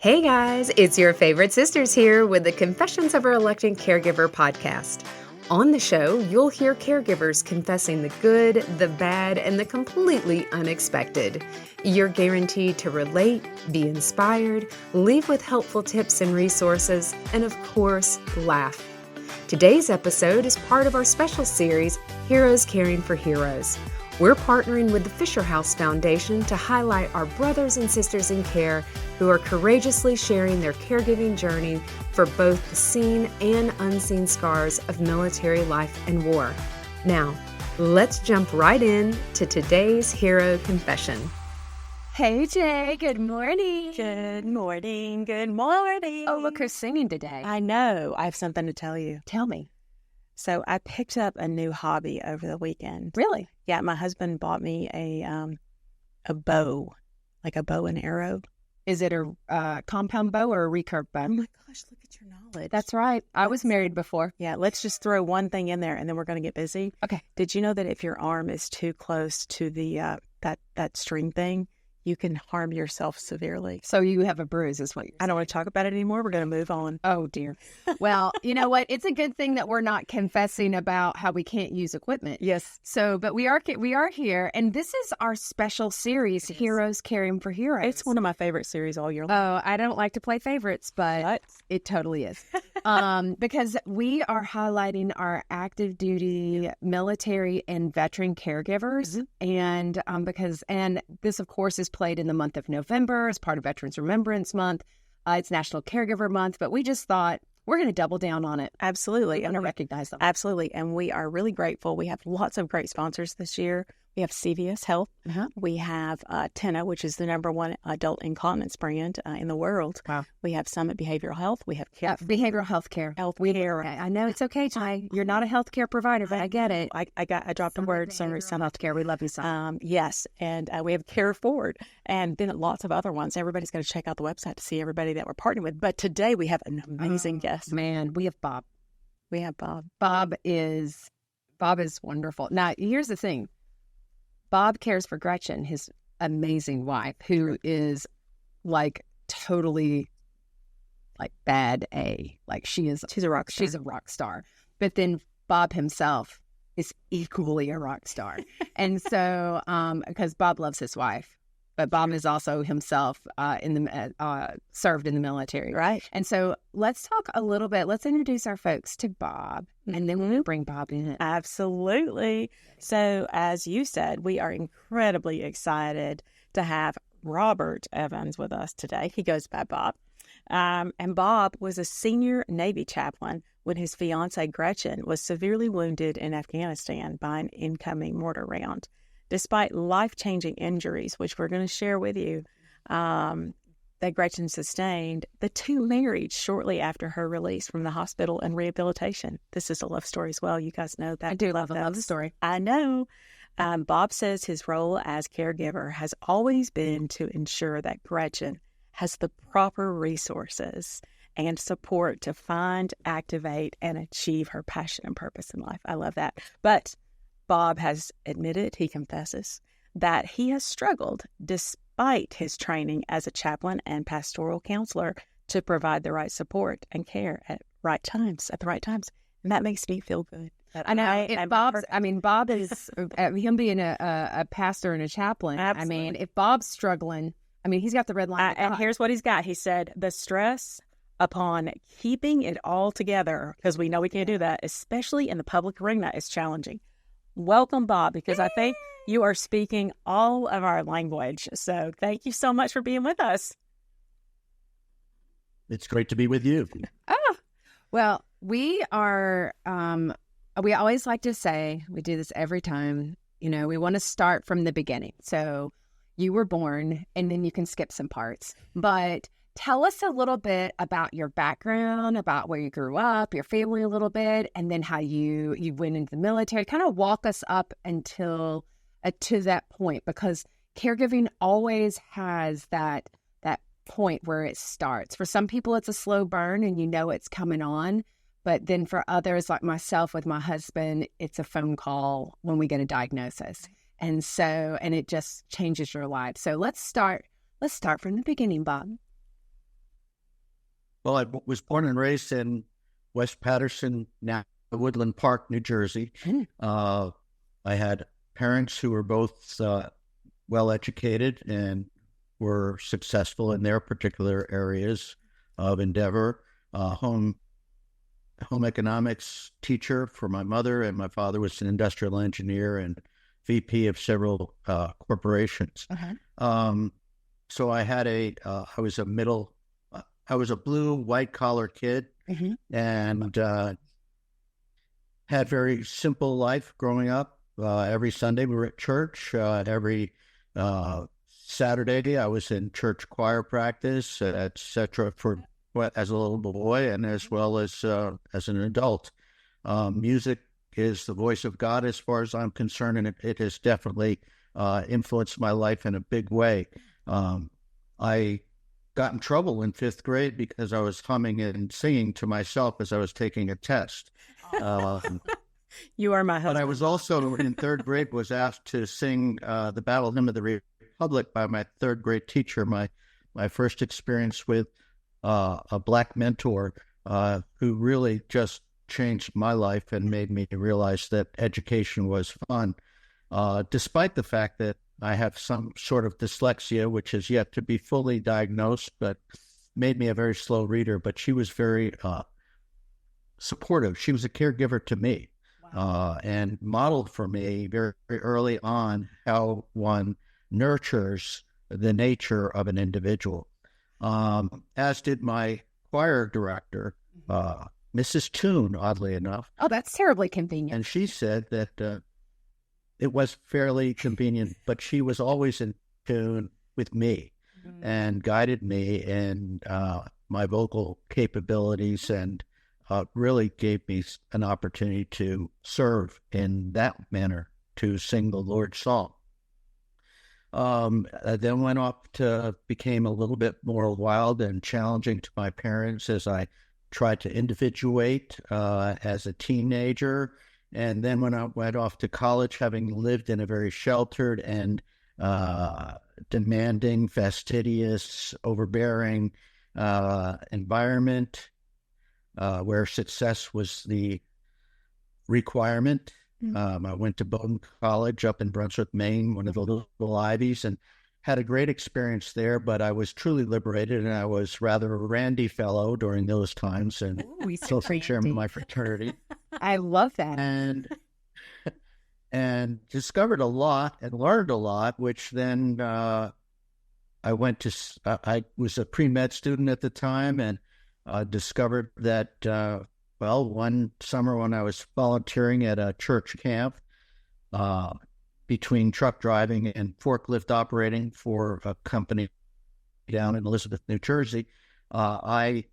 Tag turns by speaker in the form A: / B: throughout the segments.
A: Hey guys, it's your favorite sisters here with the Confessions of a Reluctant Caregiver podcast. On the show, you'll hear caregivers confessing the good, the bad, and the completely unexpected. You're guaranteed to relate, be inspired, leave with helpful tips and resources, and of course, laugh. Today's episode is part of our special series, Heroes Caring for Heroes. We're partnering with the Fisher House Foundation to highlight our brothers and sisters in care who are courageously sharing their caregiving journey for both the seen and unseen scars of military life and war. Now, let's jump right in to today's hero confession. Hey, Jay. Good morning.
B: Good morning. Good morning.
A: Oh, look who's singing today.
B: I know. I have something to tell you.
A: Tell me.
B: So I picked up a new hobby over the weekend.
A: Really?
B: Yeah, my husband bought me a bow, like a bow and arrow.
A: Is it a compound bow or a recurve bow?
B: Oh my gosh, look at your knowledge.
A: That's right. I was married before.
B: Yeah, let's just throw one thing in there and then we're going to get busy.
A: Okay.
B: Did you know that if your arm is too close to the that string thing, you can harm yourself severely?
A: So you have a bruise is what you're saying.
B: I don't want to talk about it anymore. We're going to move on.
A: Oh, dear. Well, you know what? It's a good thing that we're not confessing about how we can't use equipment.
B: Yes.
A: So, but we are here, and this is our special series, Heroes Caring for Heroes.
B: It's one of my favorite series all year long.
A: Oh, I don't like to play favorites, but it totally is. Because we are highlighting our active duty military and veteran caregivers. Mm-hmm. And this, of course, is played in the month of November as part of Veterans Remembrance Month. It's National Caregiver Month, but we just thought we're going to double down on it.
B: Absolutely.
A: We're going to recognize them.
B: Absolutely. And we are really grateful. We have lots of great sponsors this year. We have CVS Health. Uh-huh. We have Tenna, which is the #1 adult incontinence brand in the world.
A: Wow.
B: We have Summit Behavioral Health. We have
A: behavioral health care.
B: I
A: know it's okay, Ty. You're not a healthcare provider, but I get it.
B: I dropped a word.
A: Some healthcare. We love you, son.
B: Yes. And we have Care Forward and then lots of other ones. Everybody's got to check out the website to see everybody that we're partnering with. But today we have an amazing guest.
A: Man, we have Bob.
B: We have Bob.
A: Bob is wonderful. Now, here's the thing. Bob cares for Gretchen, his amazing wife, who is like totally like bad A. Like she's a rock star. She's a rock star. But then Bob himself is equally a rock star. And so, because Bob loves his wife, but Bob is also himself served in the military.
B: Right.
A: And so let's talk a little bit. Let's introduce our folks to Bob, and then we'll bring Bob in.
B: Absolutely. So as you said, we are incredibly excited to have Robert Evans with us today. He goes by Bob. And Bob was a senior Navy chaplain when his fiancée Gretchen was severely wounded in Afghanistan by an incoming mortar round. Despite life-changing injuries, which we're going to share with you, that Gretchen sustained, the two married shortly after her release from the hospital and rehabilitation. This is a love story as well. You guys know that.
A: I do love the story.
B: I know. Bob says his role as caregiver has always been to ensure that Gretchen has the proper resources and support to find, activate, and achieve her passion and purpose in life. I love that. But Bob has admitted, he confesses, that he has struggled despite his training as a chaplain and pastoral counselor to provide the right support and care at the right times. And that makes me feel good.
A: I know. Bob is, him being a pastor and a chaplain.
B: Absolutely.
A: I mean, if Bob's struggling, he's got the red line.
B: And here's what he's got. He said, the stress upon keeping it all together, because we know we can't do that, especially in the public arena, is challenging. Welcome, Bob, because I think you are speaking all of our language. So thank you so much for being with us.
C: It's great to be with you.
A: Oh, well, we are, we always like to say, we do this every time, we want to start from the beginning. So you were born, and then you can skip some parts. But tell us a little bit about your background, about where you grew up, your family a little bit, and then how you went into the military. Kind of walk us up until to that point, because caregiving always has that point where it starts. For some people, it's a slow burn, and it's coming on. But then for others, like myself with my husband, it's a phone call when we get a diagnosis. And it just changes your life. So let's start from the beginning, Bob.
C: Well, I was born and raised in West Patterson, now Woodland Park, New Jersey. I had parents who were both well educated and were successful in their particular areas of endeavor. Home economics teacher for my mother, and my father was an industrial engineer and VP of several corporations. So I had I was a blue, white collar kid, and had very simple life growing up. Every Sunday we were at church. Every Saturday I was in church choir practice, etc. For as a little boy and as well as an adult. Music is the voice of God as far as I'm concerned, and it has definitely influenced my life in a big way. I got in trouble in 5th grade because I was humming and singing to myself as I was taking a test.
B: You are my husband.
C: But I was also in 3rd grade was asked to sing the Battle Hymn of the Republic by my 3rd grade teacher. My first experience with a Black mentor who really just changed my life and made me realize that education was fun, despite the fact that I have some sort of dyslexia, which is yet to be fully diagnosed, but made me a very slow reader. But she was very supportive. She was a caregiver to me. And modeled for me very, very early on how one nurtures the nature of an individual, as did my choir director, Mrs. Toon, oddly enough.
A: Oh, that's terribly convenient.
C: And she said that it was fairly convenient, but she was always in tune with me and guided me in my vocal capabilities, and really gave me an opportunity to serve in that manner, to sing the Lord's song. I then went off to became a little bit more wild and challenging to my parents as I tried to individuate as a teenager. And then when I went off to college, having lived in a very sheltered and demanding, fastidious, overbearing environment, where success was the requirement. I went to Bowdoin College up in Brunswick, Maine, one of the little Ivies, and had a great experience there, but I was truly liberated, and I was rather a randy fellow during those times, and social chairman of my fraternity.
A: I love that.
C: And discovered a lot and learned a lot, which then I was a pre-med student at the time, and discovered that, one summer when I was volunteering at a church camp, between truck driving and forklift operating for a company down in Elizabeth, New Jersey, I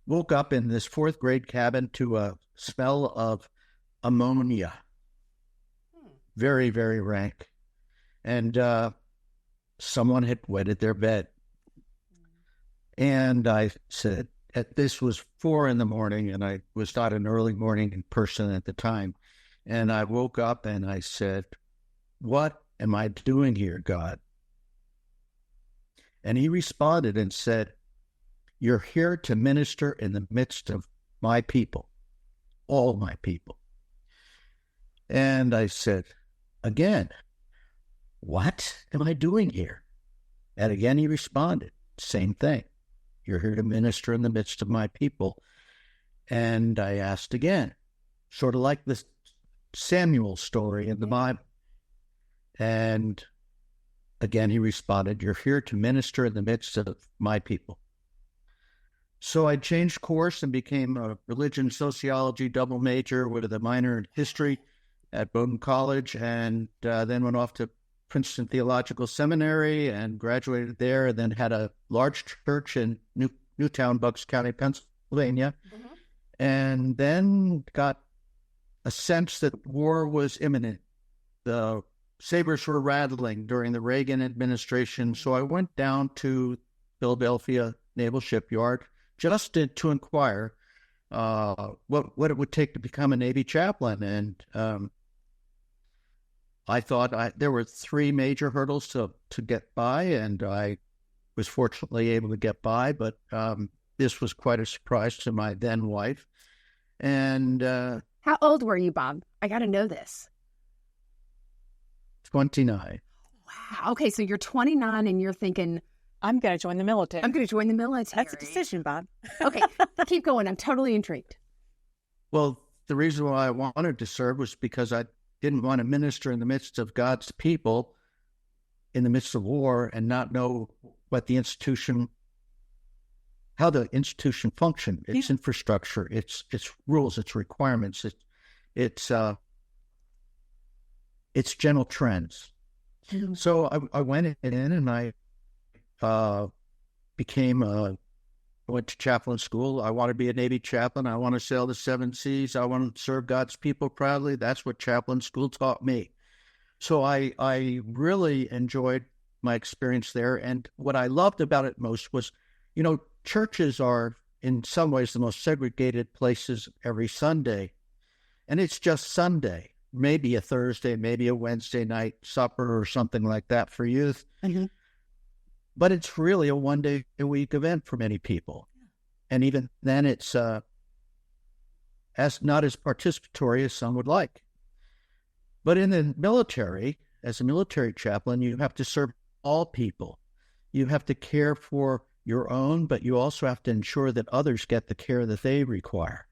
C: woke up in this 4th grade cabin to a smell of ammonia. Very, very rank. And someone had wetted their bed. And I said, this was 4 a.m, and I was not an early morning person at the time. And I woke up and I said, what am I doing here, God? And he responded and said, you're here to minister in the midst of my people, all my people. And I said, again, what am I doing here? And again, he responded, same thing. You're here to minister in the midst of my people. And I asked again, sort of like this Samuel story in the Bible. And again, he responded, you're here to minister in the midst of my people. So I changed course and became a religion sociology double major with a minor in history at Bowdoin College, and then went off to Princeton Theological Seminary and graduated there, and then had a large church in Newtown, Bucks County, Pennsylvania, and then got a sense that war was imminent. The sabers were rattling during the Reagan administration, so I went down to Philadelphia Naval Shipyard just to inquire what it would take to become a Navy chaplain. And I thought there were 3 major hurdles to get by, and I was fortunately able to get by. But this was quite a surprise to my then wife. And
A: How old were you, Bob? I got to know this.
C: 29.
A: Wow. Okay, so you're 29 and you're thinking,
B: I'm going to join the military.
A: I'm going to join the military.
B: That's a decision, Bob.
A: Okay, keep going. I'm totally intrigued.
C: Well, the reason why I wanted to serve was because I didn't want to minister in the midst of God's people, in the midst of war, and not know what the institution, how the institution functioned, its infrastructure, its rules, its requirements, its general trends. So I went in and I went to chaplain school. I want to be a Navy chaplain. I want to sail the 7 seas. I want to serve God's people proudly. That's what chaplain school taught me. So I really enjoyed my experience there. And what I loved about it most was, churches are in some ways the most segregated places every Sunday. And it's just Sunday, maybe a Thursday, maybe a Wednesday night supper or something like that for youth. Mm-hmm. But it's really a 1-day-a-week event for many people. And even then it's not as participatory as some would like. But in the military, as a military chaplain, you have to serve all people. You have to care for your own, but you also have to ensure that others get the care that they require.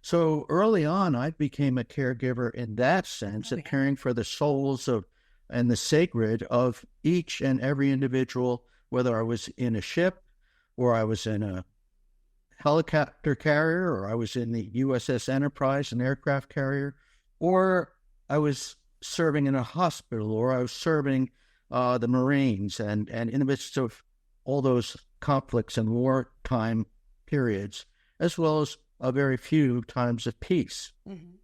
C: So early on, I became a caregiver in that sense, of caring for the souls and the sacred of each and every individual, whether I was in a ship or I was in a helicopter carrier or I was in the USS Enterprise, an aircraft carrier, or I was serving in a hospital or I was serving the Marines and in the midst of all those conflicts and wartime periods, as well as a very few times of peace. Mm-hmm.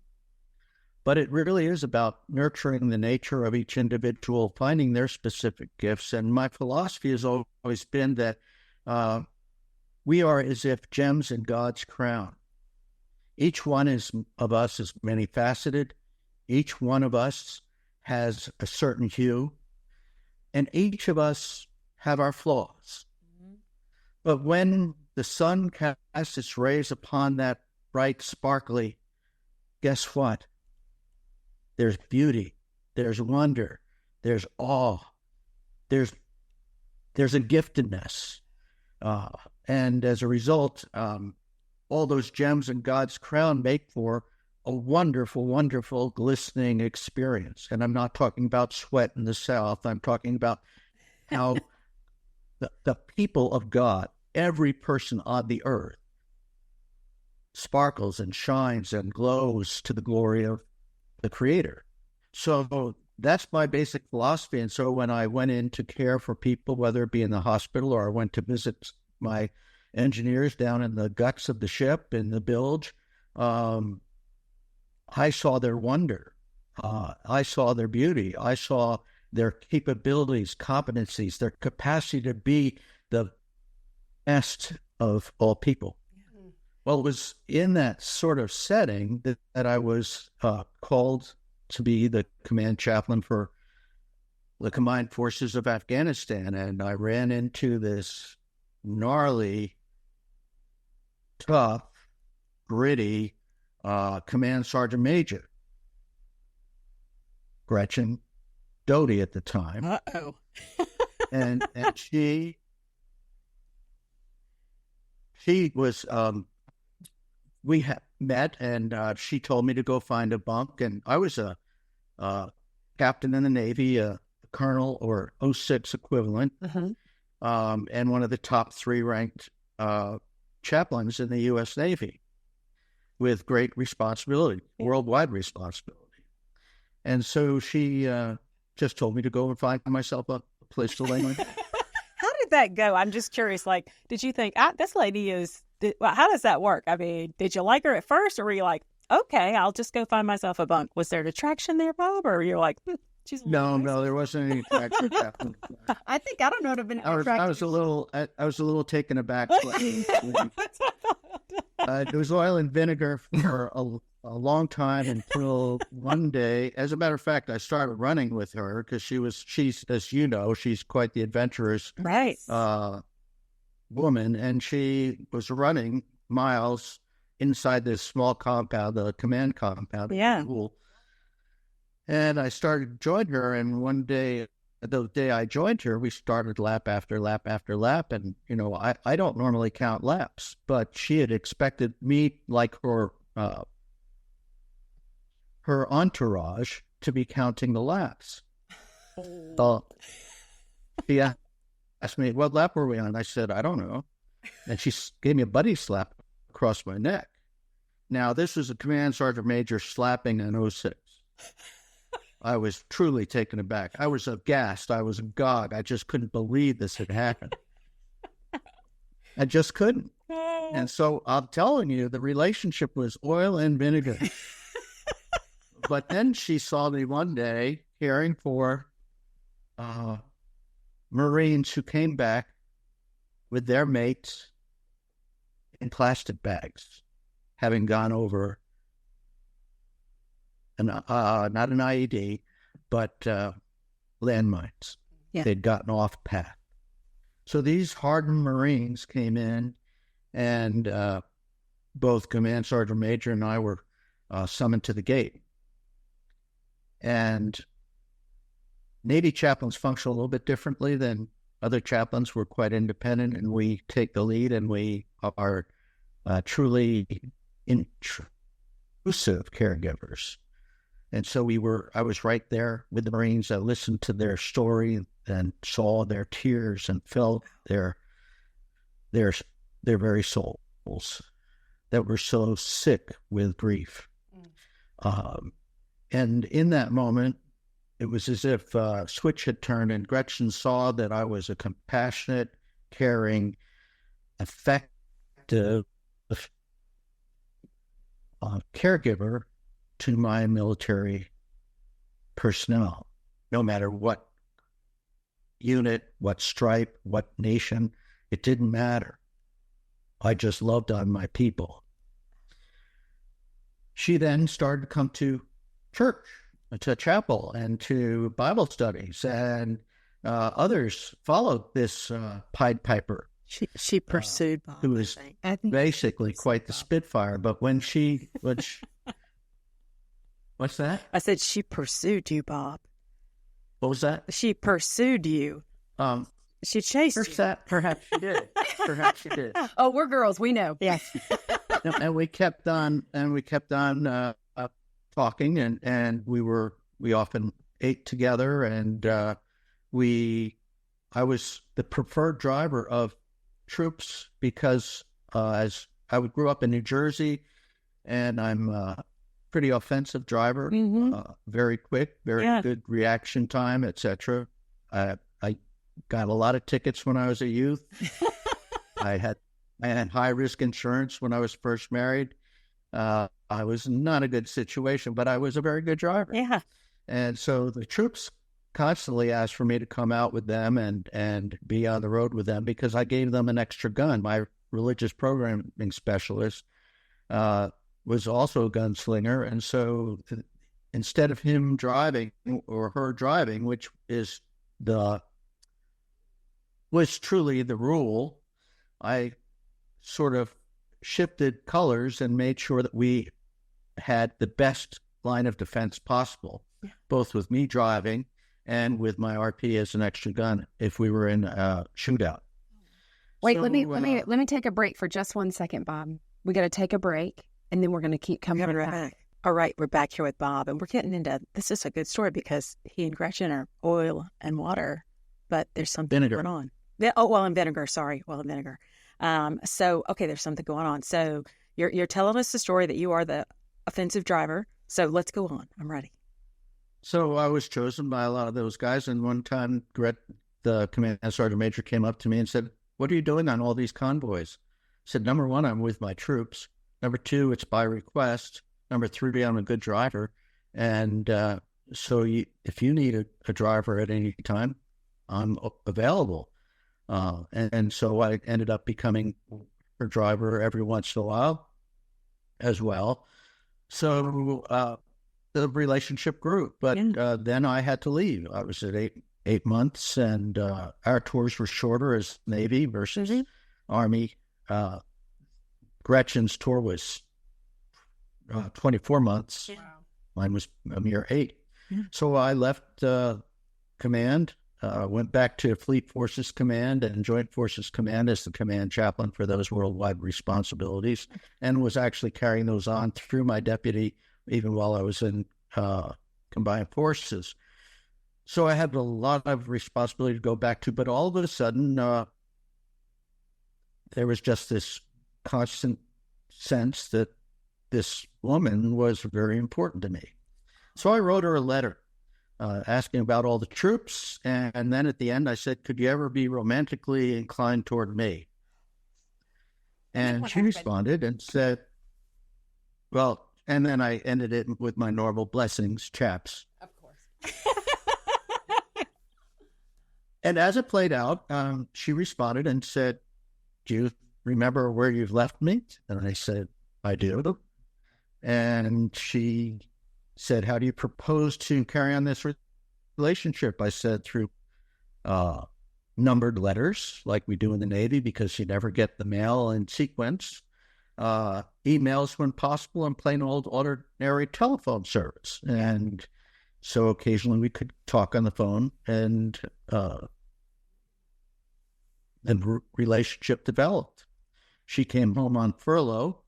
C: But it really is about nurturing the nature of each individual, finding their specific gifts. And my philosophy has always been that we are as if gems in God's crown. Each one of us is many-faceted. Each one of us has a certain hue. And each of us have our flaws. Mm-hmm. But when the sun casts its rays upon that bright, sparkly, guess what? There's beauty, there's wonder, there's awe, there's a giftedness. And as a result, all those gems in God's crown make for a wonderful, wonderful, glistening experience. And I'm not talking about sweat in the South. I'm talking about how the people of God, every person on the earth, sparkles and shines and glows to the glory of the Creator. So that's my basic philosophy. And so when I went in to care for people, whether it be in the hospital or I went to visit my engineers down in the guts of the ship in the bilge, I saw their wonder. I saw their beauty. I saw their capabilities, competencies, their capacity to be the best of all people. Well, it was in that sort of setting that I was called to be the command chaplain for the Combined Forces of Afghanistan. And I ran into this gnarly, tough, gritty command sergeant major, Gretchen Doty at the time.
B: Uh-oh.
C: and she was... we met, and she told me to go find a bunk, and I was a captain in the Navy, a colonel or 06 equivalent, and one of the top 3 ranked chaplains in the U.S. Navy with great responsibility, worldwide responsibility. And so she just told me to go and find myself a place to lay my head.
B: How did that go? I'm just curious, did you think, this lady is... how does that work? I mean, did you like her at first, or were you like, okay, I'll just go find myself a bunk? Was there an attraction there, Bob, or you're like, she's
C: no, there wasn't any attraction.
A: I don't know, it would have been attraction.
C: I was a little taken aback. It was oil and vinegar for a long time until one day. As a matter of fact, I started running with her because she's, as you know, she's quite the adventurous,
B: right?
C: woman, and she was running miles inside this small compound, the command compound.
B: Yeah.
C: And I started to join her, and one day, the day I joined her, we started lap after lap after lap, and, I don't normally count laps, but she had expected me, like her entourage, to be counting the laps. So she asked me, what lap were we on? I said, I don't know. And she gave me a buddy slap across my neck. Now, this was a command sergeant major slapping an 06. I was truly taken aback. I was aghast. I was agog. I just couldn't believe this had happened. I just couldn't. And so I'm telling you, the relationship was oil and vinegar. But then she saw me one day caring for Marines who came back with their mates in plastic bags, having gone over not an IED, but landmines.
B: Yeah.
C: They'd gotten off path. So these hardened Marines came in, and both Command Sergeant Major and I were summoned to the gate. And Navy chaplains function a little bit differently than other chaplains. We're quite independent, and we take the lead, and we are truly intrusive caregivers. And so I was right there with the Marines. I listened to their story and saw their tears and felt their very souls that were so sick with grief. And in that moment, it was as if a switch had turned, and Gretchen saw that I was a compassionate, caring, effective caregiver to my military personnel, no matter what unit, what stripe, what nation. It didn't matter. I just loved on my people. She then started to come to church, to chapel, and to Bible studies, and others followed this Pied Piper.
B: She pursued Bob,
C: who was
B: I think
C: basically quite the Spitfire. But when what's that?
B: I said she pursued you, Bob.
C: What was that?
B: She pursued you. She chased you.
C: Perhaps she did. Perhaps she did.
A: Oh, we're girls. We know.
B: Yes.
C: And we kept on talking, and we often ate together, and I was the preferred driver of troops because as I grew up in New Jersey, and I'm a pretty offensive driver, very quick, very good reaction time, etc. I got a lot of tickets when I was a youth. I had high risk insurance when I was first married. I was not a good situation, but I was a very good driver.
B: Yeah.
C: And so the troops constantly asked for me to come out with them and be on the road with them because I gave them an extra gun. My religious programming specialist was also a gunslinger. And so instead of him driving or her driving, which was truly the rule, I sort of shifted colors and made sure that we had the best line of defense possible, both with me driving and with my RP as an extra gun if we were in a shootout.
A: Wait, let me take a break for just 1 second, Bob. We got to take a break, and then we're going to keep coming back.
B: All right, we're back here with Bob, and we're getting into this is a good story because he and Gretchen are oil and water, but there's something going on. Yeah, oil and vinegar. Sorry, oil and vinegar. So there's something going on. So you're telling us the story that you are the offensive driver. So let's go on. I'm ready.
C: So I was chosen by a lot of those guys, and one time, the command sergeant major came up to me and said, "What are you doing on all these convoys?" I said, "Number one, I'm with my troops. Number two, it's by request. Number three, I'm a good driver. And so if you need a driver at any time, I'm available." And so I ended up becoming her driver every once in a while as well. So the relationship grew, but then I had to leave. I was at eight months, and our tours were shorter as Navy versus Army. Gretchen's tour was 24 months.
B: Wow.
C: Mine was a mere 8.
B: Yeah.
C: So I left command, went back to Fleet Forces Command and Joint Forces Command as the command chaplain for those worldwide responsibilities, and was actually carrying those on through my deputy even while I was in combined forces. So I had a lot of responsibility to go back to, but all of a sudden, there was just this constant sense that this woman was very important to me. So I wrote her a letter asking about all the troops, and then at the end I said, could you ever be romantically inclined toward me? And she responded and said, well, and then I ended it with my normal blessings, chaps.
A: Of course.
C: And as it played out, she responded and said, do you remember where you've left me? And I said, I do. And she said, how do you propose to carry on this relationship? I said, through numbered letters like we do in the Navy, because you never get the mail in sequence, emails when possible, and plain old ordinary telephone service. And so occasionally we could talk on the phone, and the relationship developed. She came home on furlough,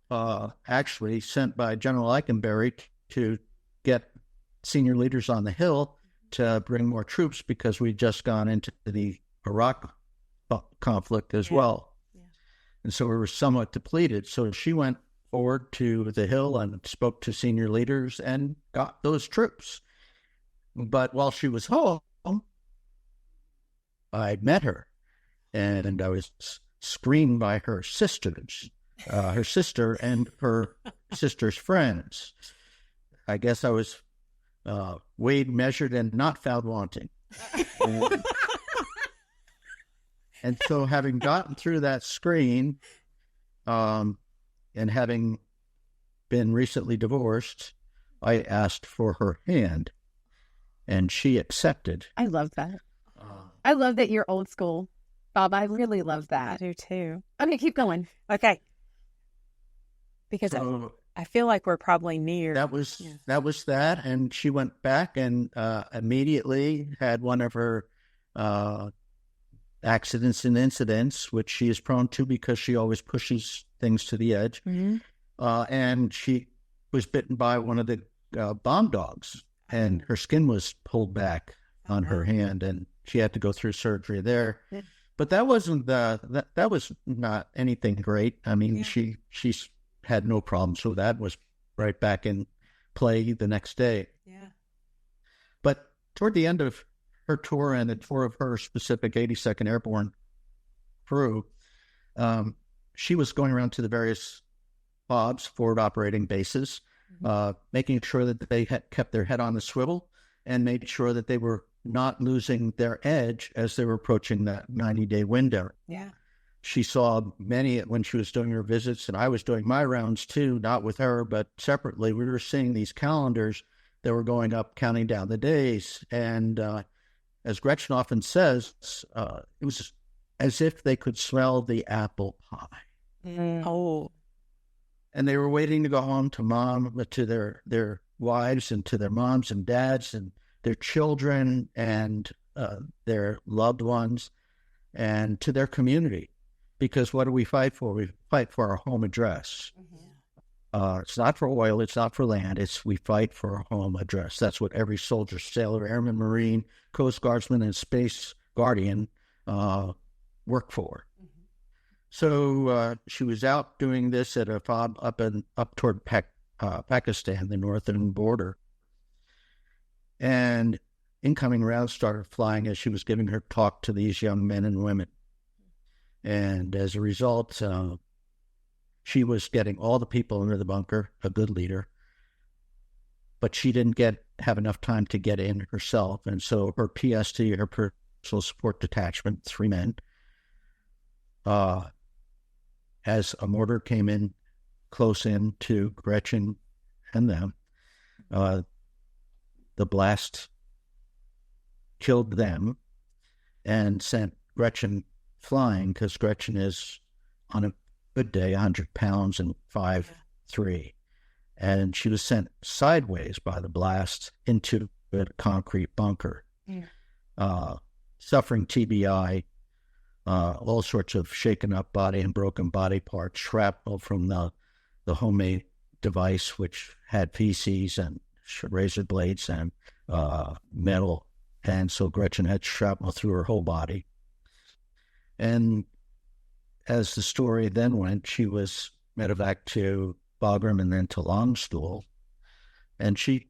C: actually sent by General Eikenberry to get senior leaders on the Hill to bring more troops, because we'd just gone into the Iraq conflict as well. Yeah. And so we were somewhat depleted. So she went forward to the Hill and spoke to senior leaders and got those troops. But while she was home, I met her, and I was screened by her sisters, her sister and her sister's friends. I guess I was weighed, measured, and not found wanting. And so having gotten through that screen, and having been recently divorced, I asked for her hand, and she accepted.
A: I love that. I love that you're old school, Bob. I really love that.
B: I do too.
A: Okay, keep going.
B: Okay. Because I feel like we're probably near.
C: That was that. And she went back and immediately had one of her accidents and incidents, which she is prone to because she always pushes things to the edge. Mm-hmm. And she was bitten by one of the bomb dogs, and her skin was pulled back on her hand, and she had to go through surgery there. Yeah. But that wasn't that was not anything great. I mean, she's had no problems with that. Was right back in play the next day. Yeah. But toward the end of her tour and the tour of her specific 82nd Airborne crew, she was going around to the various FOBs, forward operating bases, making sure that they had kept their head on the swivel and made sure that they were not losing their edge as they were approaching that 90-day window. Yeah. She saw many when she was doing her visits, and I was doing my rounds too, not with her, but separately. We were seeing these calendars that were going up, counting down the days. And as Gretchen often says, it was as if they could smell the apple pie.
B: Mm. Oh.
C: And they were waiting to go home to mom, to their wives and to their moms and dads and their children and their loved ones and to their community. Because what do we fight for? We fight for our home address. Mm-hmm. It's not for oil. It's not for land. We fight for our home address. That's what every soldier, sailor, airman, Marine, Coast Guardsman, and Space Guardian work for. Mm-hmm. So she was out doing this at a FOB up toward Pakistan, the northern border. And incoming rounds started flying as she was giving her talk to these young men and women. And as a result, she was getting all the people into the bunker, a good leader, but she didn't have enough time to get in herself. And so her PST, her personal support detachment, 3 men, as a mortar came in close in to Gretchen and them, the blast killed them and sent Gretchen flying, because Gretchen is on a good day, 100 pounds and 5'3". And she was sent sideways by the blast into a concrete bunker, suffering TBI, all sorts of shaken up body and broken body parts, shrapnel from the homemade device, which had feces and razor blades and metal. And so Gretchen had shrapnel through her whole body. And as the story then went, she was medevaced to Bagram and then to Longstool. And she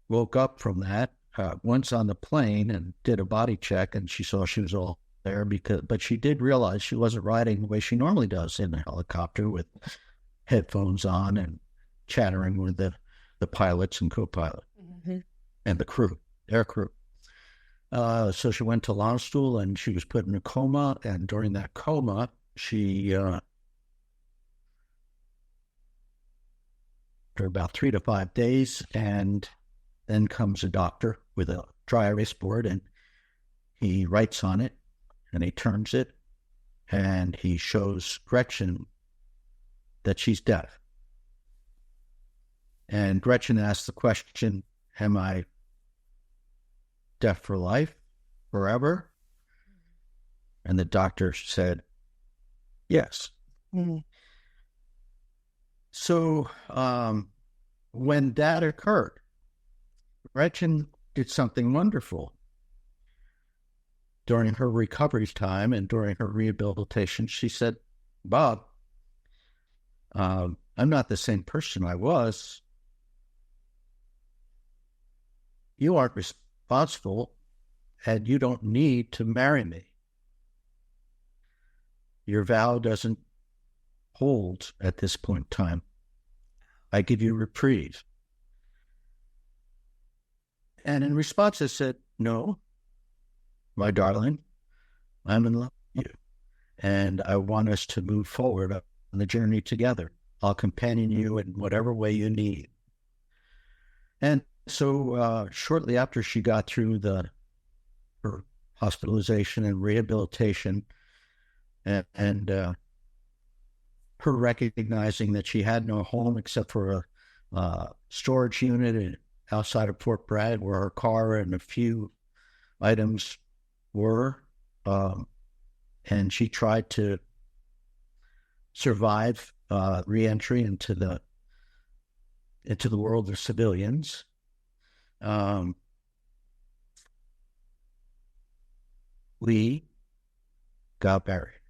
C: woke up from that once on the plane and did a body check, and she saw she was all there, but she did realize she wasn't riding the way she normally does in a helicopter with headphones on and chattering with the pilots and co-pilot and the crew, their crew. So she went to Longstool and she was put in a coma. And during that coma, she, for about 3 to 5 days, and then comes a doctor with a dry erase board, and he writes on it, and he turns it, and he shows Gretchen that she's deaf. And Gretchen asked the question, am I deaf for life, forever? And the doctor said, yes. Mm-hmm. So when that occurred, Gretchen did something wonderful. During her recovery time and during her rehabilitation, she said, Bob, I'm not the same person I was. You aren't responsible, and you don't need to marry me. Your vow doesn't hold at this point in time. I give you reprieve. And in response, I said, no, my darling, I'm in love with you, and I want us to move forward on the journey together. I'll companion you in whatever way you need. And so shortly after she got through her hospitalization and rehabilitation, and her recognizing that she had no home except for a storage unit outside of Fort Bragg, where her car and a few items were, and she tried to survive re-entry into the world of civilians. We got married,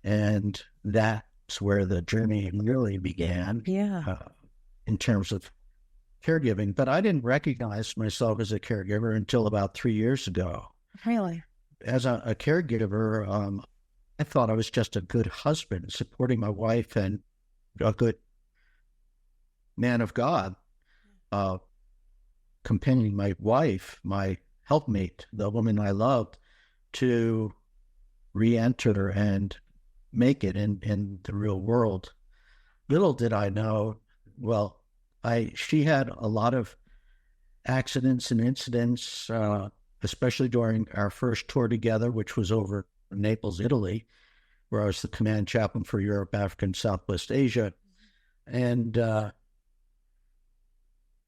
C: and that's where the journey really began. In terms of caregiving, but I didn't recognize myself as a caregiver until about 3 years ago.
B: Really?
C: As a caregiver, I thought I was just a good husband, supporting my wife, and a good man of God, companioning my wife, my helpmate, the woman I loved, to re-enter and make it in the real world. Little did I know, she had a lot of accidents and incidents, especially during our first tour together, which was over in Naples, Italy, where I was the command chaplain for Europe, Africa, and Southwest Asia. And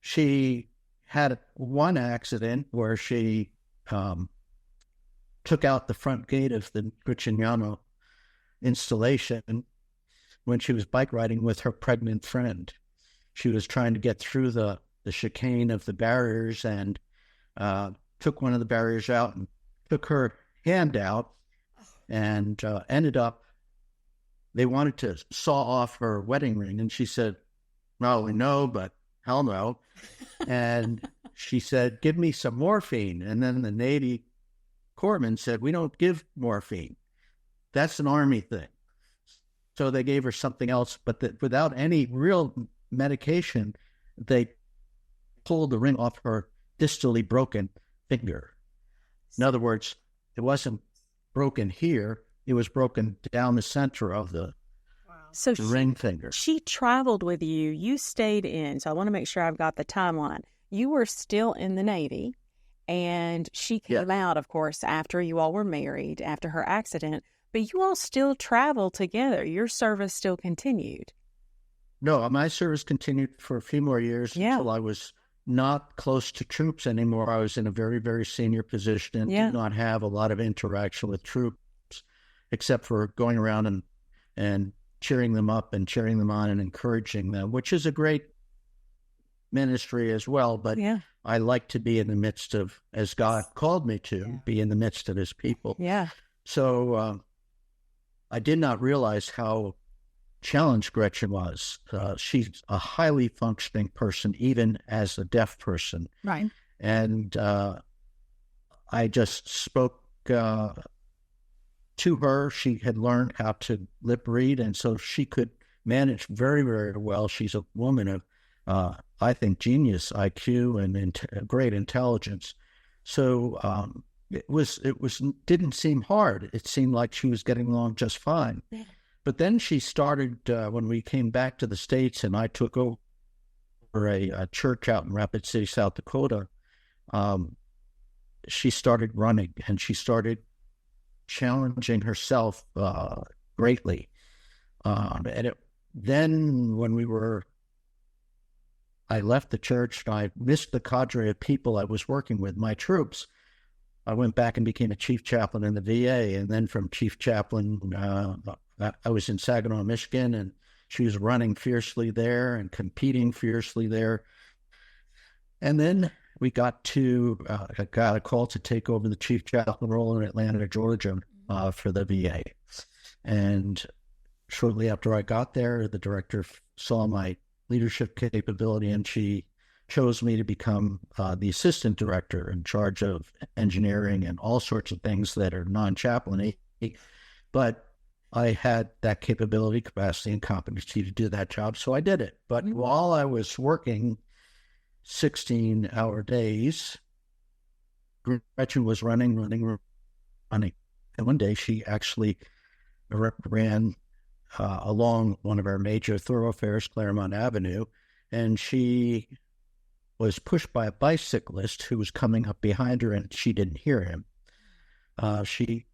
C: she had one accident where she took out the front gate of the Gretchen installation when she was bike riding with her pregnant friend. She was trying to get through the chicane of the barriers and took one of the barriers out and took her hand out and ended up, they wanted to saw off her wedding ring. And she said, not only no, but hell no. And she said, give me some morphine. And then the Navy corpsman said, we don't give morphine. That's an Army thing. So they gave her something else, but without any real medication, they pulled the ring off her distally broken finger. In other words, it wasn't broken here, it was broken down the center of the ring finger.
B: She traveled with you. You stayed in. So I want to make sure I've got the timeline. You were still in the Navy, and she came out, of course, after you all were married, after her accident. But you all still travel together. Your service still continued.
C: No, my service continued for a few more years until I was not close to troops anymore. I was in a very, very senior position and did not have a lot of interaction with troops, except for going around and cheering them up and cheering them on and encouraging them, which is a great ministry as well. But I like to be in the midst of, as God called me to, be in the midst of his people.
B: Yeah.
C: So I did not realize how challenged Gretchen was. She's a highly functioning person, even as a deaf person.
A: Right.
C: And I just spoke to her. She had learned how to lip read, and so she could manage very, very well. She's a woman of, I think, genius IQ and great intelligence. So it didn't seem hard. It seemed like she was getting along just fine. But then she started, when we came back to the States and I took over a church out in Rapid City, South Dakota, she started running and she started challenging herself greatly. Then when I left the church and I missed the cadre of people I was working with, my troops. I went back and became a chief chaplain in the VA. And then from chief chaplain, I was in Saginaw, Michigan, and she was running fiercely there and competing fiercely there. And then we got a call to take over the chief chaplain role in Atlanta, Georgia, for the VA. And shortly after I got there, the director saw my leadership capability, and she chose me to become the assistant director in charge of engineering and all sorts of things that are non-chaplain-y. But I had that capability, capacity, and competency to do that job, so I did it. But while I was working 16-hour days, Gretchen was running. And one day she actually ran along one of our major thoroughfares, Claremont Avenue, and she was pushed by a bicyclist who was coming up behind her, and she didn't hear him. She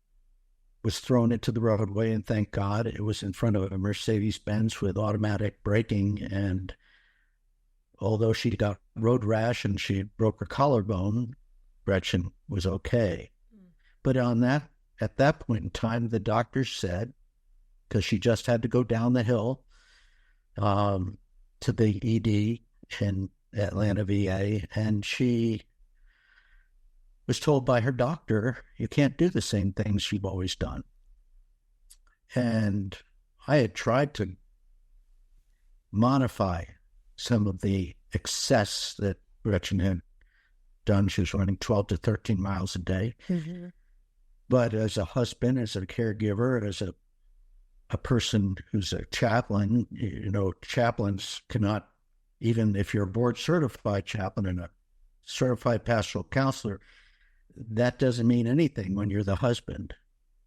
C: was thrown into the roadway, and thank God it was in front of a Mercedes-Benz with automatic braking. And although she got road rash and she broke her collarbone, Gretchen was okay. But at that point in time, the doctor said, because she just had to go down the hill to the ED in Atlanta, VA, and she was told by her doctor, you can't do the same things you've always done. And I had tried to modify some of the excess that Gretchen had done. She was running 12 to 13 miles a day. Mm-hmm. But as a husband, as a caregiver, as a person who's a chaplain, chaplains cannot, even if you're a board certified chaplain and a certified pastoral counselor, that doesn't mean anything when you're the husband.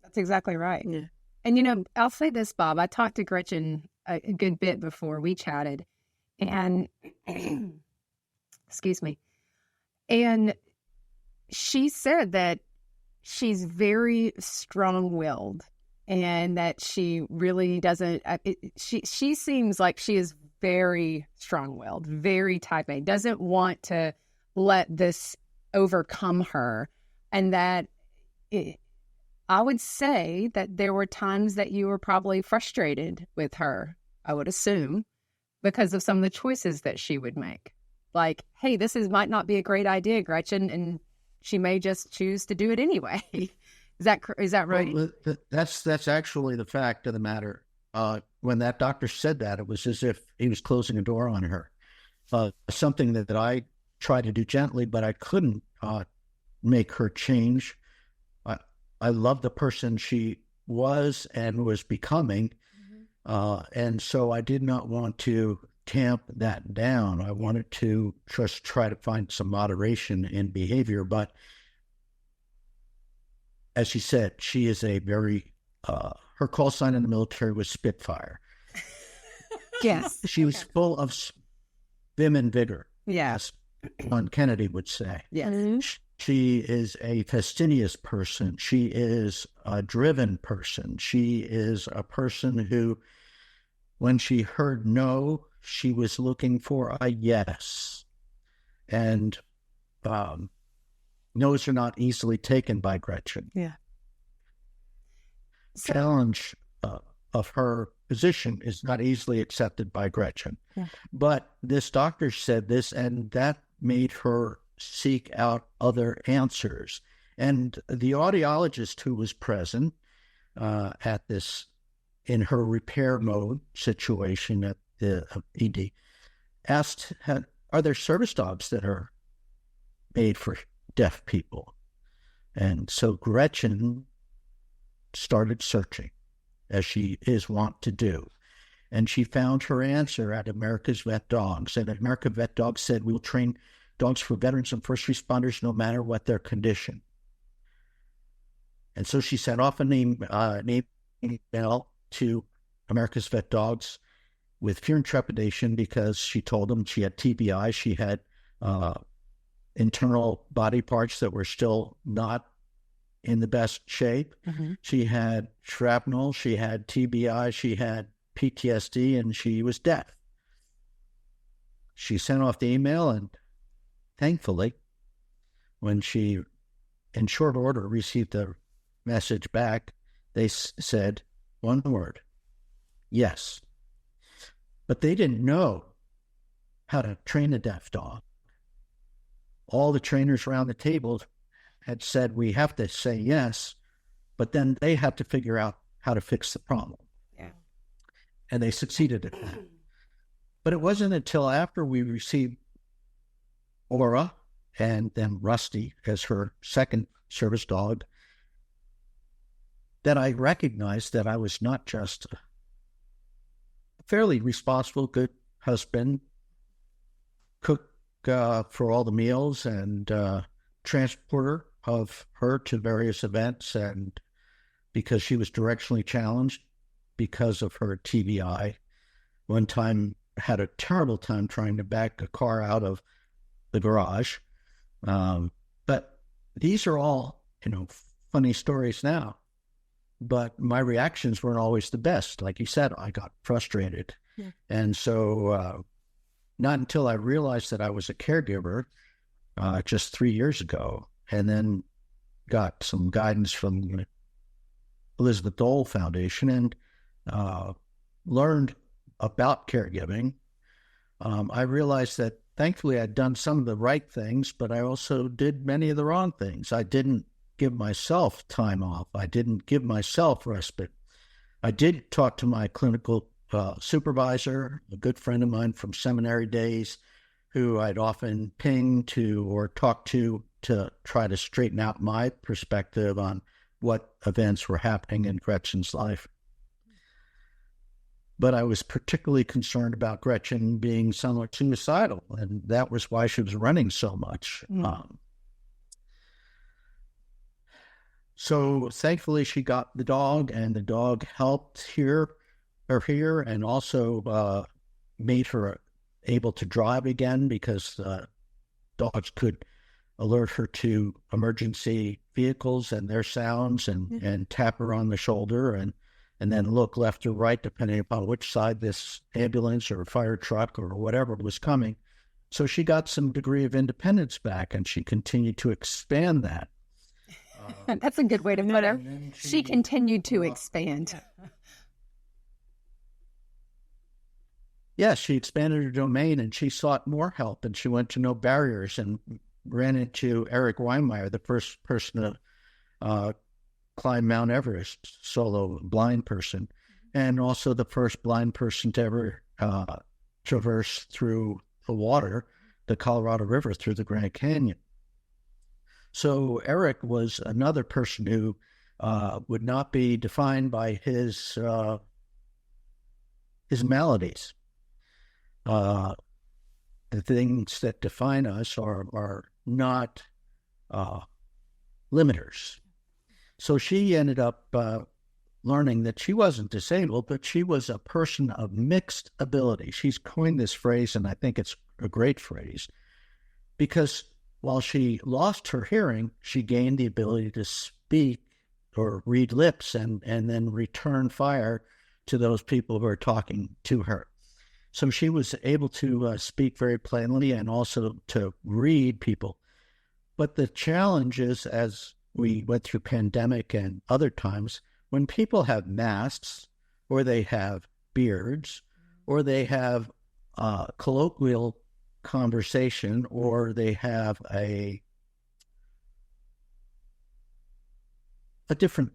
A: That's exactly right. Yeah. And, I'll say this, Bob, I talked to Gretchen a good bit before we chatted, and excuse me. And she said that she's very strong-willed and that she really doesn't, she seems like she is very strong-willed, very type A, doesn't want to let this overcome her. And that I would say that there were times that you were probably frustrated with her, I would assume, because of some of the choices that she would make. Like, hey, might not be a great idea, Gretchen, and she may just choose to do it anyway. Is that right?
C: Well, that's actually the fact of the matter. When that doctor said that, it was as if he was closing a door on her. Something that I tried to do gently, but I couldn't make her change. I love the person she was and was becoming. Mm-hmm. And so I did not want to tamp that down. I wanted to just try to find some moderation in behavior. But as she said, she is a very, her call sign in the military was Spitfire.
A: Yes.
C: She was full of vim and vigor.
A: Yes.
C: John Kennedy would say.
A: Yes.
C: She is a fastidious person. She is a driven person. She is a person who, when she heard no, she was looking for a yes. And no's are not easily taken by Gretchen.
B: Yeah.
C: Challenge of her position is not easily accepted by Gretchen.
B: Yeah.
C: But this doctor said this, and that made her seek out other answers. And the audiologist who was present at this, in her repair mode situation at the ED, asked, are there service dogs that are made for deaf people? And so Gretchen started searching, as she is wont to do. And she found her answer at America's Vet Dogs. And America Vet Dogs said, we will train dogs for veterans and first responders no matter what their condition. And so she sent off an email to America's Vet Dogs with fear and trepidation, because she told them she had TBI, she had internal body parts that were still not in the best shape. Mm-hmm. She had shrapnel, she had TBI, she had PTSD, and she was deaf. She sent off the email, and thankfully, when she, in short order, received the message back, they said one word, yes. But they didn't know how to train a deaf dog. All the trainers around the table had said, we have to say yes, but then they have to figure out how to fix the problem. Yeah. And they succeeded at that. But it wasn't until after we received Aura and then Rusty as her second service dog that I recognized that I was not just a fairly responsible, good husband, cook for all the meals, and transporter of her to various events, and because she was directionally challenged because of her TBI. One time had a terrible time trying to back a car out of the garage. But these are all, funny stories now. But my reactions weren't always the best. Like you said, I got frustrated. Yeah. And so not until I realized that I was a caregiver just 3 years ago, and then got some guidance from the Elizabeth Dole Foundation and learned about caregiving, I realized that thankfully I'd done some of the right things, but I also did many of the wrong things. I didn't give myself time off. I didn't give myself respite. I did talk to my clinical supervisor, a good friend of mine from seminary days, who I'd often ping to or talk to try to straighten out my perspective on what events were happening in Gretchen's life. But I was particularly concerned about Gretchen being somewhat suicidal, and that was why she was running so much. So thankfully she got the dog, and the dog helped her here, and also made her able to drive again, because dogs could alert her to emergency vehicles and their sounds, and tap her on the shoulder, and then look left or right, depending upon which side this ambulance or fire truck or whatever was coming. So she got some degree of independence back, and she continued to expand that.
A: That's a good way to put it. She continued to expand.
C: Yes, she expanded her domain, and she sought more help, and she went to No Barriers and ran into Eric Weinmeier, the first person to climb Mount Everest, solo blind person, and also the first blind person to ever traverse through the water, the Colorado River, through the Grand Canyon. So Eric was another person who would not be defined by his maladies. The things that define us are not limiters. So she ended up learning that she wasn't disabled, but she was a person of mixed ability. She's coined this phrase, and I think it's a great phrase, because while she lost her hearing, she gained the ability to speak or read lips and then return fire to those people who are talking to her. So she was able to speak very plainly and also to read people. But the challenge is, as we went through pandemic and other times, when people have masks or they have beards or they have colloquial conversation or they have a different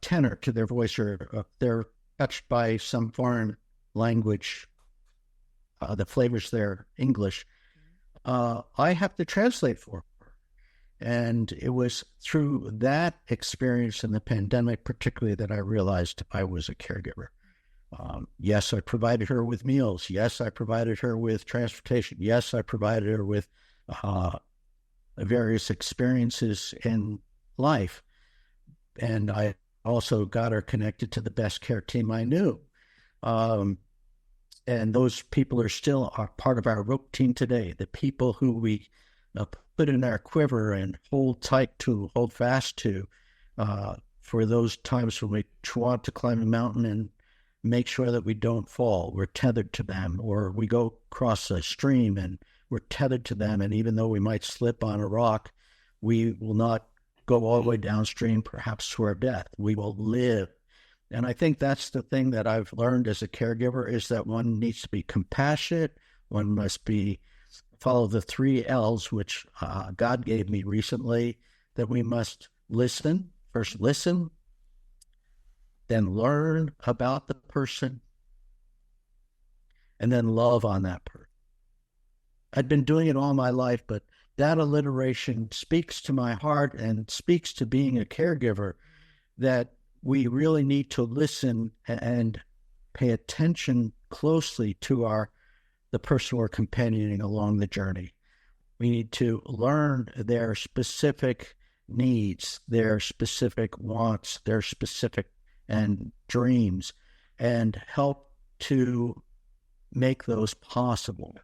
C: tenor to their voice, or they're touched by some foreign language that flavors their English, I have to translate for her. And it was through that experience in the pandemic, particularly, that I realized I was a caregiver. Yes, I provided her with meals. Yes, I provided her with transportation. Yes, I provided her with various experiences in life. And I also got her connected to the best care team I knew. And those people are still part of our rope team today. The people who we put in our quiver and hold tight to, hold fast to, for those times when we want to climb a mountain and make sure that we don't fall. We're tethered to them. Or we go across a stream and we're tethered to them. And even though we might slip on a rock, we will not go all the way downstream, perhaps to our death. We will live. And I think that's the thing that I've learned as a caregiver, is that one needs to be compassionate. One must follow the 3 L's, which God gave me recently, that we must listen. First, listen, then learn about the person, and then love on that person. I'd been doing it all my life, but that alliteration speaks to my heart and speaks to being a caregiver, that we really need to listen and pay attention closely to the person we're companioning along the journey. We need to learn their specific needs, their specific wants, their specific and dreams, and help to make those possible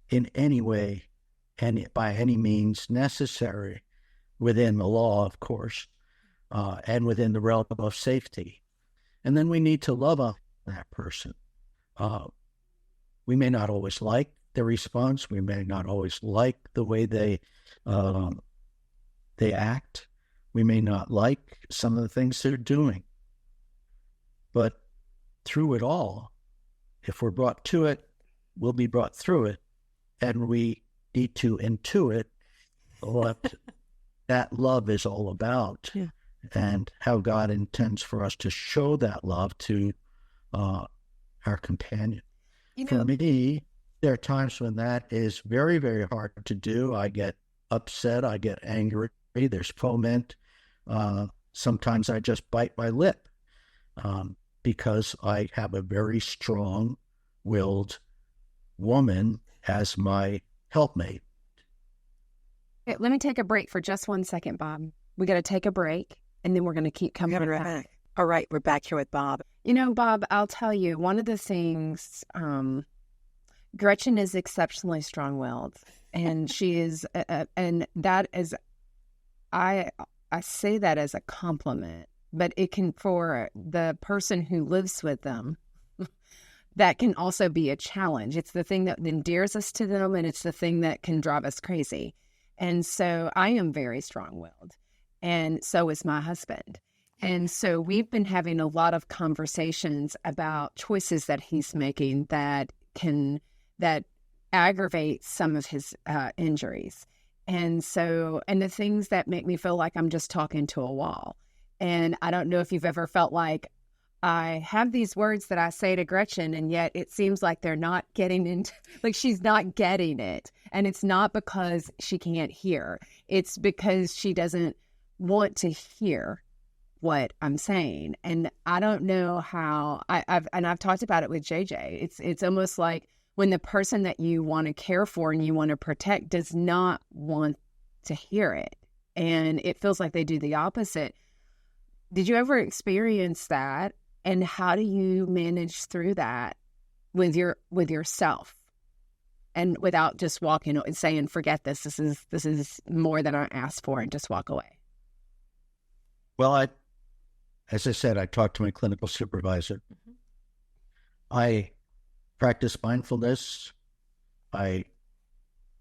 C: in any way and by any means necessary, within the law, of course, and within the realm of safety. And then we need to love that person. We may not always like their response. We may not always like the way they act. We may not like some of the things they're doing. But through it all, if we're brought to it, we'll be brought through it. And we need to intuit what that love is all about, and how God intends for us to show that love to our companion. For me, there are times when that is very, very hard to do. I get upset. I get angry. There's foment. Sometimes I just bite my lip because I have a very strong-willed woman as my helpmate.
A: Okay, let me take a break for just 1 second, Bob. We got to take a break, and then we're going to keep coming back.
B: All right, we're back here with Bob.
A: You know, Bob, I'll tell you, one of the things, Gretchen is exceptionally strong-willed, and she is, and that is, I say that as a compliment, but it can, for the person who lives with them, that can also be a challenge. It's the thing that endears us to them, and it's the thing that can drive us crazy. And so I am very strong-willed, and so is my husband. And so we've been having a lot of conversations about choices that he's making that aggravate some of his injuries. And the things that make me feel like I'm just talking to a wall. And I don't know if you've ever felt like I have these words that I say to Gretchen, and yet it seems like they're not getting into, like she's not getting it. And it's not because she can't hear. It's because she doesn't want to hear what I'm saying. And I don't know how I've talked about it with JJ. It's almost like when the person that you want to care for and you want to protect does not want to hear it. And it feels like they do the opposite. Did you ever experience that? And how do you manage through that with yourself and without just walking and saying, forget this, this is more than I asked for, and just walk away?
C: Well, as I said, I talked to my clinical supervisor. Mm-hmm. I practice mindfulness. I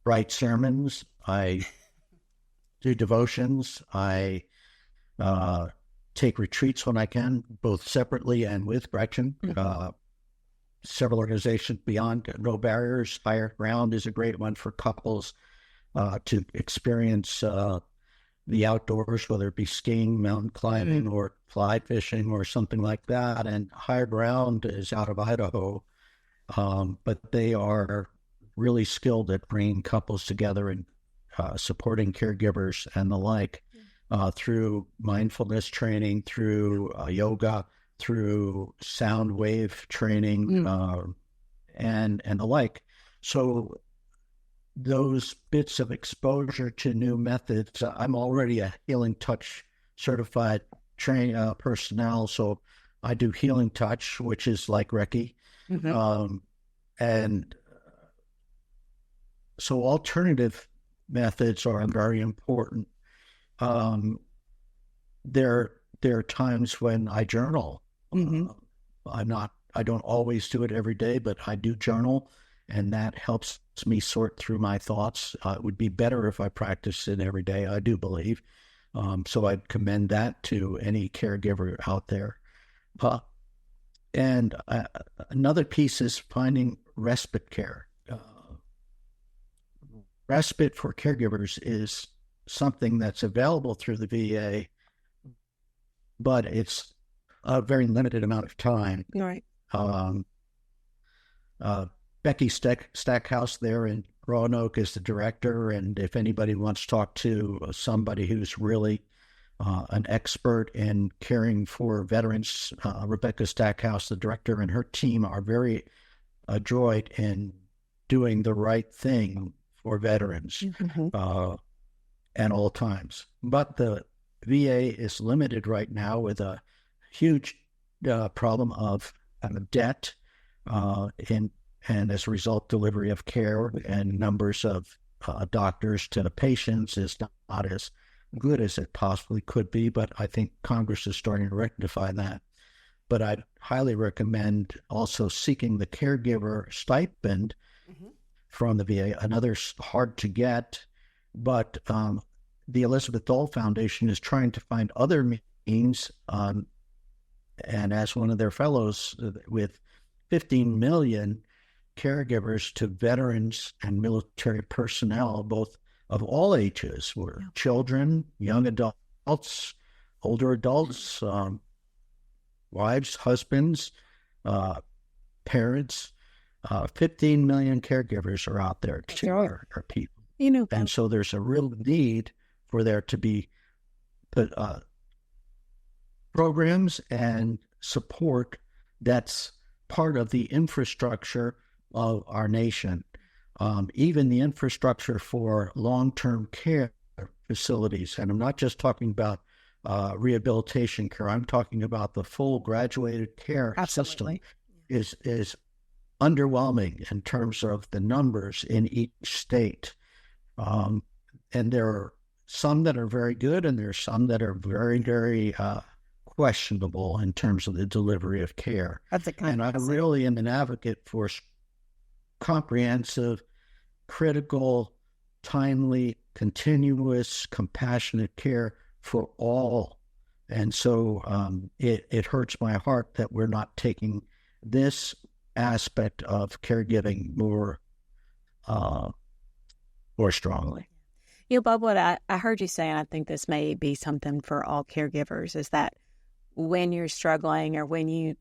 C: write sermons. I do devotions. I take retreats when I can, both separately and with Gretchen. Mm-hmm. Several organizations beyond No Barriers. Higher Ground is a great one for couples to experience the outdoors, whether it be skiing, mountain climbing, mm-hmm. or fly fishing or something like that. And Higher Ground is out of Idaho, but they are really skilled at bringing couples together and supporting caregivers and the like through mindfulness training, through yoga, through sound wave training, and the like. So those bits of exposure to new methods, I'm already a Healing Touch certified personnel, so I do Healing Touch, which is like Reiki. Mm-hmm. And so alternative methods are very important. There are times when I journal. Mm-hmm. I don't always do it every day, but I do journal, and that helps me sort through my thoughts. It would be better if I practiced it every day, I do believe. So I'd commend that to any caregiver out there. And another piece is finding respite care. Respite for caregivers is something that's available through the VA, but it's a very limited amount of time.
A: Right.
C: Becky Stackhouse there in Roanoke is the director, and if anybody wants to talk to somebody who's really an expert in caring for veterans, Rebecca Stackhouse, the director, and her team are very adroit in doing the right thing for veterans at all times. But the VA is limited right now with a huge problem of debt and as a result, delivery of care and numbers of doctors to the patients is not as good as it possibly could be, but I think Congress is starting to rectify that. But I'd highly recommend also seeking the caregiver stipend from the VA, another hard to get, but the Elizabeth Dole Foundation is trying to find other means, and as one of their fellows, with 15 million caregivers to veterans and military personnel, both of all ages, were children, young adults, older adults, wives, husbands, parents. 15 million caregivers are out there, are people. And so there's a real need for there to be programs and support that's part of the infrastructure of our nation. Even the infrastructure for long-term care facilities. And I'm not just talking about rehabilitation care. I'm talking about the full graduated care system is underwhelming in terms of the numbers in each state. And there are some that are very good, and there are some that are very, very questionable in terms of the delivery of care. And I really am an advocate for comprehensive, critical, timely, continuous, compassionate care for all. And so it hurts my heart that we're not taking this aspect of caregiving more strongly.
B: Bob, what I heard you say, and I think this may be something for all caregivers, is that when you're struggling or when you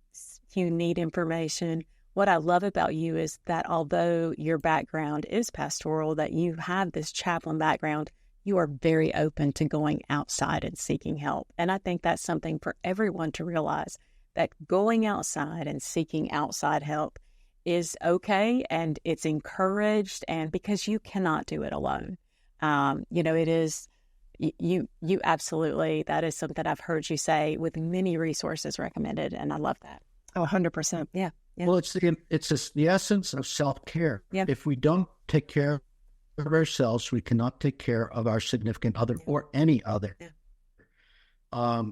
B: need information, what I love about you is that although your background is pastoral, that you have this chaplain background, you are very open to going outside and seeking help. And I think that's something for everyone to realize, that going outside and seeking outside help is okay, and it's encouraged, and because you cannot do it alone. It is, you absolutely, that is something I've heard you say with many resources recommended, and I love that.
A: Oh, 100%.
B: Yeah. Yeah.
C: Well, it's the essence of self-care.
B: Yeah.
C: If we don't take care of ourselves, we cannot take care of our significant other or any other.
B: Yeah.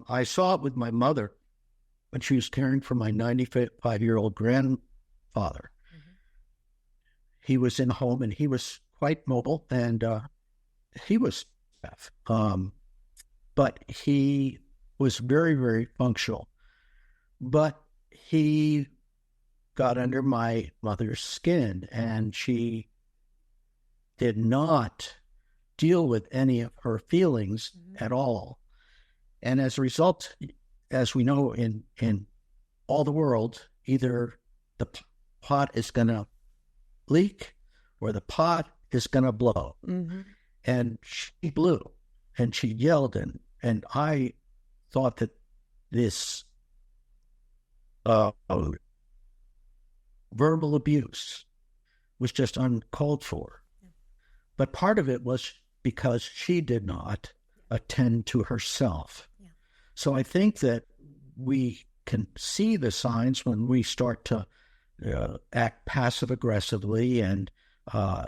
C: I saw it with my mother when she was caring for my 95-year-old grandfather. He was in home and he was quite mobile and he was deaf. But he was very, very functional. But he got under my mother's skin and she did not deal with any of her feelings at all. And as a result, as we know in all the world, either the pot is going to leak or the pot is going to blow. And she blew and she yelled and I thought that this verbal abuse was just uncalled for. But part of it was because she did not attend to herself. So I think that we can see the signs when we start to act passive-aggressively and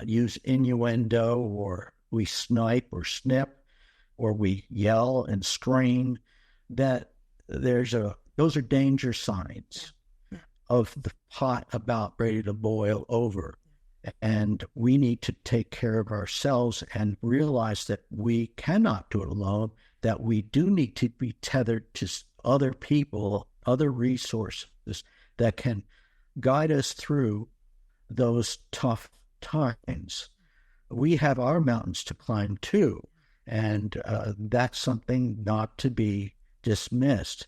C: use innuendo, or we snipe or snip, or we yell and scream, that those are danger signs of the pot about ready to boil over. And we need to take care of ourselves and realize that we cannot do it alone, that we do need to be tethered to other people, other resources that can guide us through those tough times. We have our mountains to climb too, and that's something not to be dismissed.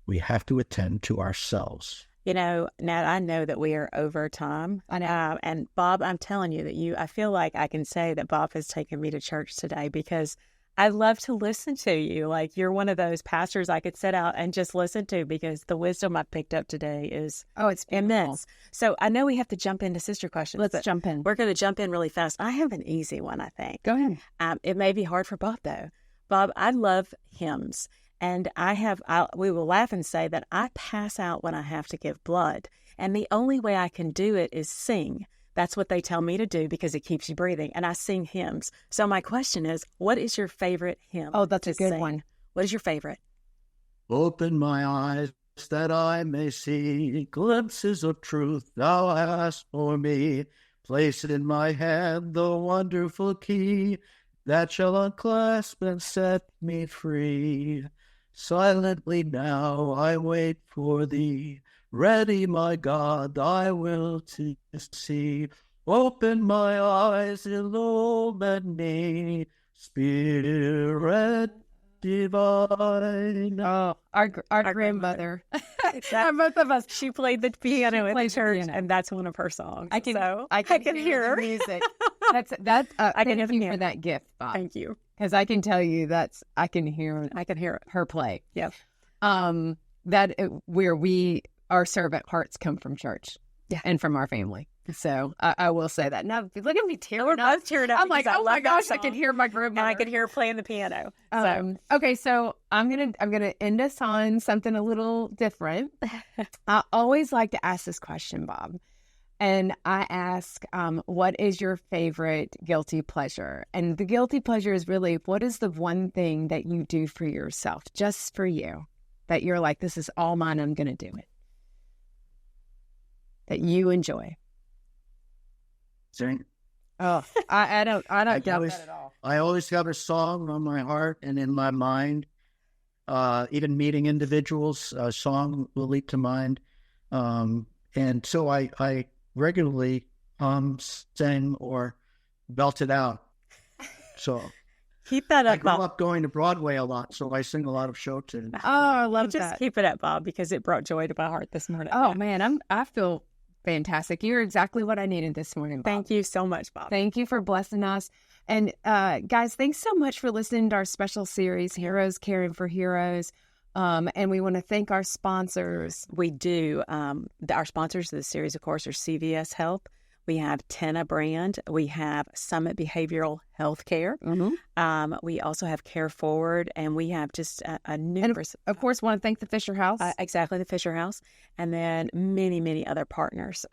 C: We have to attend to ourselves.
B: You know, Nat, I know that we are over time.
A: I know.
B: And Bob, I'm telling you that I feel like I can say that Bob has taken me to church today because I love to listen to you. Like, you're one of those pastors I could sit out and just listen to because the wisdom I picked up today is
A: it's
B: immense. So I know we have to jump into sister questions.
A: Let's jump in.
B: We're going to jump in really fast. I have an easy one, I think.
A: Go ahead.
B: It may be hard for Bob, though. Bob, I love hymns. And we will laugh and say that I pass out when I have to give blood. And the only way I can do it is sing. That's what they tell me to do because it keeps you breathing. And I sing hymns. So my question is, what is your favorite hymn?
A: Oh, that's a good
B: sing?
A: one.
B: What is your favorite?
C: Open my eyes that I may see glimpses of truth thou hast for me. Place in my hand the wonderful key that shall unclasp and set me free. Silently now I wait for thee. Ready, my God, thy will to see. Open my eyes, illumine me. Spirit divine.
A: Oh, our grandmother.
B: Both of us. She played the piano in the church, and that's one of her songs. I can hear her
A: music. That's
B: I can
A: thank
B: hear
A: you for that gift, Bob.
B: Thank you.
A: Because I can tell you I can hear her play.
B: Yeah.
A: Where our servant hearts come from church.
B: Yeah.
A: And from our family. So I will say that. Now look at me tearing up.
B: We're both tearing up.
A: I'm like, oh my gosh, I can hear my grandmother.
B: And I can hear her playing the piano.
A: Okay, so I'm gonna end us on something a little different. I always like to ask this question, Bob. And I ask, what is your favorite guilty pleasure? And the guilty pleasure is really, what is the one thing that you do for yourself, just for you, that you're like, this is all mine, I'm going to do it, that you enjoy?
C: Sing.
A: Oh, I don't doubt that at all.
C: I always have a song on my heart and in my mind. Even meeting individuals, a song will leap to mind. And so I regularly sing or belt it out. So
B: keep that up,
C: I grew
B: Bob.
C: up going to Broadway a lot, so I sing a lot of show tunes.
A: Oh, I love that.
B: Just keep it up, Bob, because it brought joy to my heart this morning.
A: Oh man, I feel fantastic. You're exactly what I needed this morning, Bob.
B: Thank you so much, Bob.
A: Thank you for blessing us. And guys, thanks so much for listening to our special series, Heroes Caring for Heroes. And we want to thank our sponsors.
B: We do. Our sponsors of the series, of course, are CVS Health. We have Tenna Brand. We have Summit Behavioral Healthcare. We also have Care Forward, and we have just a numerous.
A: Of course, want to thank the Fisher House.
B: Exactly, the Fisher House, and then many, many other partners.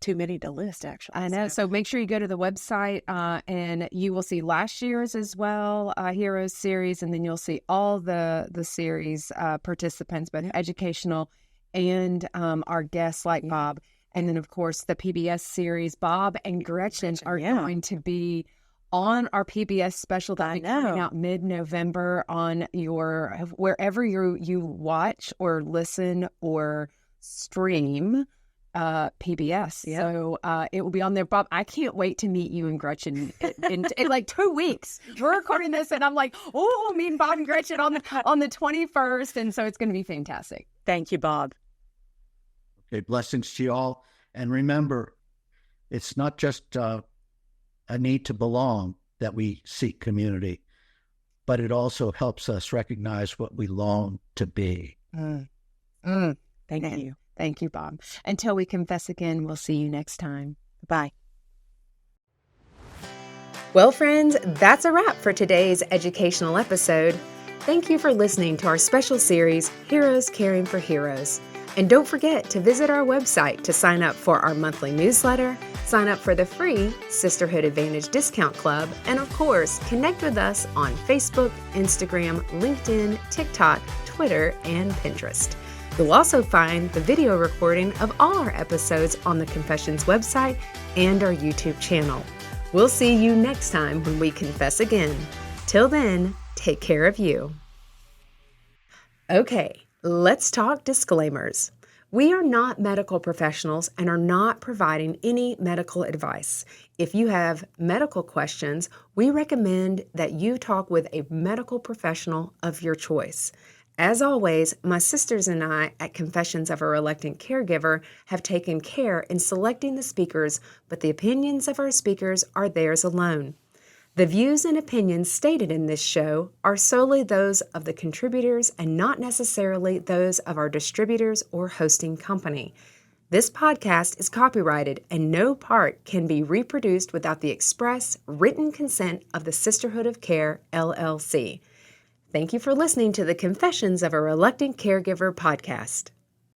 B: Too many to list, actually.
A: I know. So make sure you go to the website, and you will see last year's as well, Heroes series, and then you'll see all the series participants, both educational and our guests like Bob. And then, of course, the PBS series. Bob and Gretchen are going to be on our PBS special that will be coming out mid-November on your wherever you watch or listen or stream PBS. Yep. So it will be on there. Bob, I can't wait to meet you and Gretchen in like 2 weeks. We're recording this, and I'm like, oh, me and Bob and Gretchen on the 21st, and so it's going to be fantastic.
B: Thank you, Bob.
C: Okay, blessings to you all. And remember, it's not just a need to belong that we seek community, but it also helps us recognize what we long to be.
B: Thank you.
A: Thank you, Bob. Until we confess again, we'll see you next time.
B: Bye.
A: Well, friends, that's a wrap for today's educational episode. Thank you for listening to our special series, Heroes Caring for Heroes. And don't forget to visit our website to sign up for our monthly newsletter, sign up for the free Sisterhood Advantage Discount Club, and of course, connect with us on Facebook, Instagram, LinkedIn, TikTok, Twitter, and Pinterest. You'll also find the video recording of all our episodes on the Confessions website and our YouTube channel. We'll see you next time when we confess again. Till then, take care of you. Okay. Let's talk disclaimers. We are not medical professionals and are not providing any medical advice. If you have medical questions, we recommend that you talk with a medical professional of your choice. As always, my sisters and I at Confessions of a Reluctant Caregiver have taken care in selecting the speakers, but the opinions of our speakers are theirs alone. The views and opinions stated in this show are solely those of the contributors and not necessarily those of our distributors or hosting company. This podcast is copyrighted and no part can be reproduced without the express written consent of the Sisterhood of Care, LLC. Thank you for listening to the Confessions of a Reluctant Caregiver podcast.